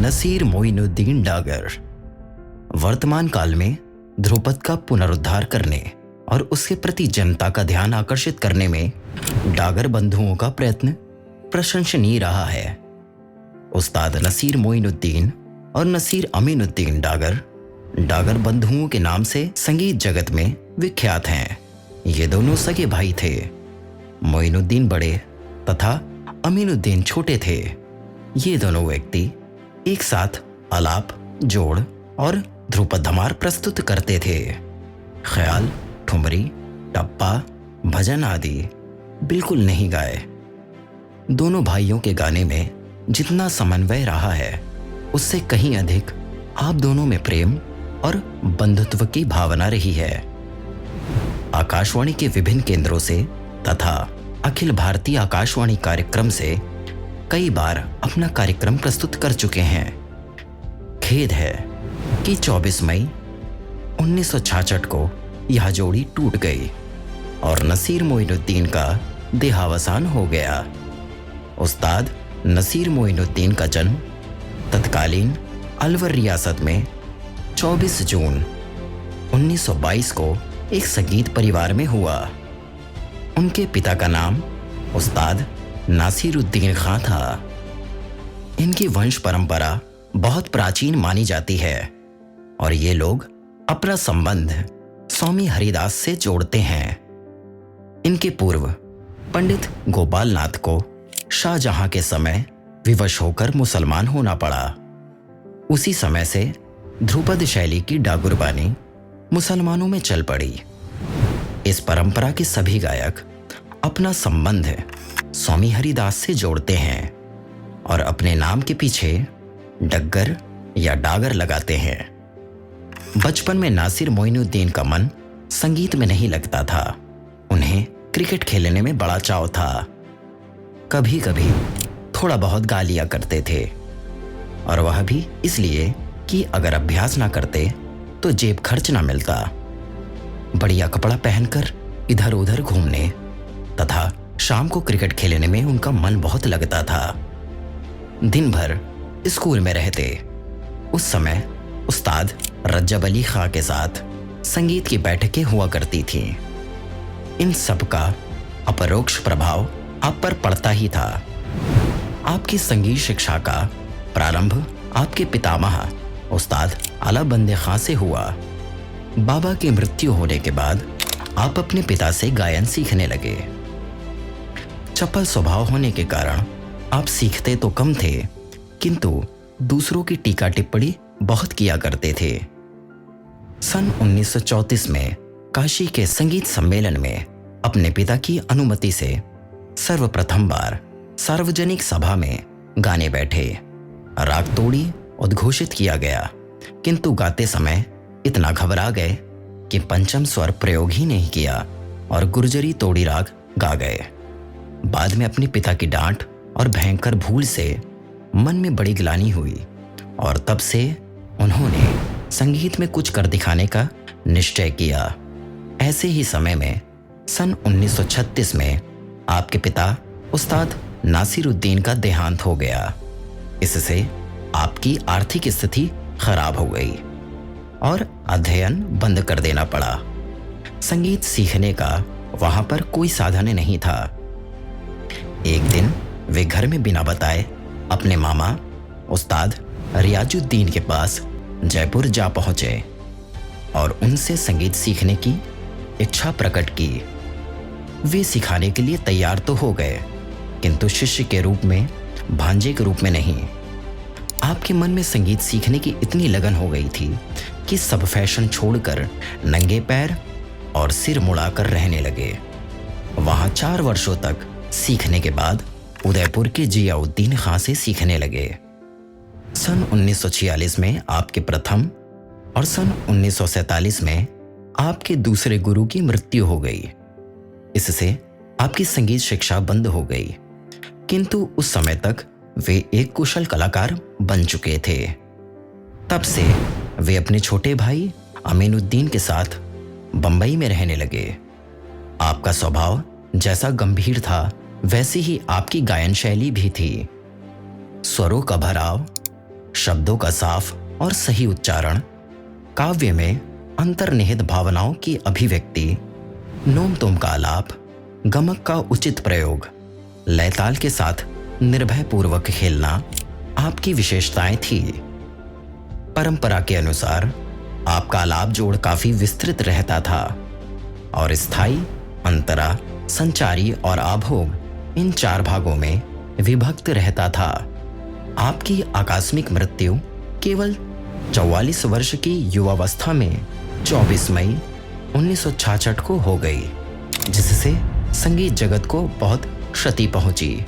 नसीर मोइनुद्दीन डागर वर्तमान काल में ध्रुपद का पुनरुद्धार करने और उसके प्रति जनता का ध्यान आकर्षित करने में डागर बंधुओं का प्रयत्न प्रशंसनीय रहा है। उस्ताद नसीर मोइनुद्दीन और नसीर अमीनुद्दीन डागर बंधुओं के नाम से संगीत जगत में विख्यात हैं। ये दोनों सगे भाई थे। मोइनुद्दीन बड़े तथा अमीनुद्दीन छोटे थे। ये दोनों व्यक्ति एक साथ आलाप, जोड़ और ध्रुपद धमार प्रस्तुत करते थे। ख्याल, ठुमरी, टप्पा, भजन आदि बिल्कुल नहीं गाए। दोनों भाइयों के गाने में जितना समन्वय रहा है उससे कहीं अधिक आप दोनों में प्रेम और बंधुत्व की भावना रही है। आकाशवाणी के विभिन्न केंद्रों से तथा अखिल भारतीय आकाशवाणी कार्यक्रम से कई बार अपना कार्यक्रम प्रस्तुत कर चुके हैं। खेद है कि 24 मई 1966 को यह जोड़ी टूट गई और नसीर मोइनुद्दीन का देहावसान हो गया। उस्ताद नसीर मोइनुद्दीन का जन्म तत्कालीन अलवर रियासत में 24 जून 1922 को एक संगीत परिवार में हुआ। उनके पिता का नाम उस्ताद नासिरुद्दीन खां था। इनकी वंश परंपरा बहुत प्राचीन मानी जाती है और ये लोग अपना संबंध स्वामी हरिदास से जोड़ते हैं। इनके पूर्व पंडित गोपाल नाथ को शाहजहां के समय विवश होकर मुसलमान होना पड़ा। उसी समय से ध्रुपद शैली की डागुरबानी मुसलमानों में चल पड़ी। इस परंपरा के सभी गायक अपना संबंध स्वामी हरिदास से जोड़ते हैं और अपने नाम के पीछे डग्गर या डागर लगाते हैं। बचपन में नासिर मोइनुद्दीन का मन संगीत में नहीं लगता था। उन्हें क्रिकेट खेलने में बड़ा चाव था। कभी कभी थोड़ा बहुत गा लिया करते थे और वह भी इसलिए कि अगर अभ्यास ना करते तो जेब खर्च ना मिलता। बढ़िया कपड़ा पहनकर इधर उधर घूमने तथा शाम को क्रिकेट खेलने में उनका मन बहुत लगता था। दिन भर स्कूल में रहते। उस समय उस्ताद रज्जब अली खां के साथ संगीत की बैठकें हुआ करती थीं। इन सब का अपरोक्ष प्रभाव आप पर पड़ता ही था। आपकी संगीत शिक्षा का प्रारंभ आपके पितामह उस्ताद आला बंदे खां से हुआ। बाबा की मृत्यु होने के बाद आप अपने पिता से गायन सीखने लगे। चपल स्वभाव होने के कारण आप सीखते तो कम थे, किंतु दूसरों की टीका टिप्पणी बहुत किया करते थे। सन 1934 में काशी के संगीत सम्मेलन में अपने पिता की अनुमति से सर्वप्रथम बार सार्वजनिक सभा में गाने बैठे। राग तोड़ी उद्घोषित किया गया, किंतु गाते समय इतना घबरा गए कि पंचम स्वर प्रयोग ही नहीं किया और गुर्जरी तोड़ी राग गा गए। बाद में अपने पिता की डांट और भयंकर भूल से मन में बड़ी ग्लानि हुई और तब से उन्होंने संगीत में कुछ कर दिखाने का निश्चय किया। ऐसे ही समय में सन 1936 में आपके पिता उस्ताद नासिरुद्दीन का देहांत हो गया। इससे आपकी आर्थिक स्थिति खराब हो गई और अध्ययन बंद कर देना पड़ा। संगीत सीखने का वहां पर कोई साधन नहीं था। एक दिन वे घर में बिना बताए अपने मामा उस्ताद रियाजुद्दीन के पास जयपुर जा पहुंचे और उनसे संगीत सीखने की इच्छा प्रकट की। वे सिखाने के लिए तैयार तो हो गए, किंतु शिष्य के रूप में, भांजे के रूप में नहीं। आपके मन में संगीत सीखने की इतनी लगन हो गई थी कि सब फैशन छोड़कर नंगे पैर और सिर मुड़ाकर रहने लगे। वहां 4 वर्षों तक सीखने के बाद उदयपुर के जियाउद्दीन खां से सीखने लगे। सन 1946 में आपके प्रथम और सन 1947 में आपके दूसरे गुरु की मृत्यु हो गई। इससे आपकी संगीत शिक्षा बंद हो गई, किंतु उस समय तक वे एक कुशल कलाकार बन चुके थे। तब से वे अपने छोटे भाई अमीनुद्दीन के साथ बंबई में रहने लगे। आपका स्वभाव जैसा गंभीर था वैसी ही आपकी गायन शैली भी थी। स्वरों का भराव, शब्दों का साफ और सही उच्चारण, काव्य में अंतर्निहित भावनाओं की अभिव्यक्ति, नोम तोम का आलाप, गमक का उचित प्रयोग, लयताल के साथ निर्भय पूर्वक खेलना आपकी विशेषताएं थी। परंपरा के अनुसार आपका आलाप जोड़ काफी विस्तृत रहता था और स्थायी, अंतरा, संचारी और आभोग इन 4 भागों में विभक्त रहता था। आपकी आकस्मिक मृत्यु केवल 44 वर्ष की युवावस्था में 24 मई 1966 को हो गई, जिससे संगीत जगत को बहुत क्षति पहुंची।